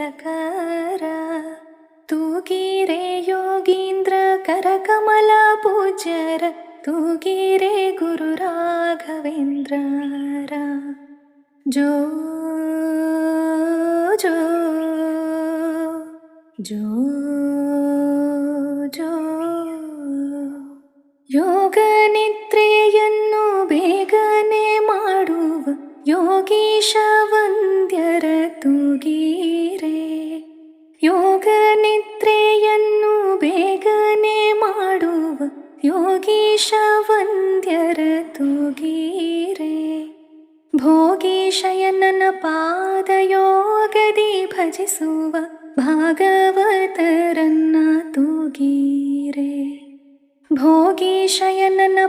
ತಿಲಕರ ತೂಗಿರೆ ಯೋಗೀಂದ್ರ ಕರಕಮಲ ಪೂಜ್ಯರ ತೂಗಿರೆ ಗುರು ರಾಘವೇಂದ್ರರ ಜೋ ಜೋ ಜೋ ಜೋ ಯೋಗ ನಿದ್ರೆಯನ್ನು ಬೇಗನೆ ಮಾಡುವ ಯೋಗೀಶ ವಂದ್ಯರ ತೂಗಿರೆ ಯೋಗ ನಿದ್ರೆಯನ್ನು ಬೇಗನೆ ಮಾಡುವ ಯೋಗೀಶ ವಂದ್ಯರ ತೂಗಿರೆ ಭೋಗೀಶಯನನ ಪಾದಯೋಗದಿ ಭಜಿಸುವ ಭಾಗವತರನ್ನ ತೂಗಿರೆ ಭೋಗೀಶಯನನ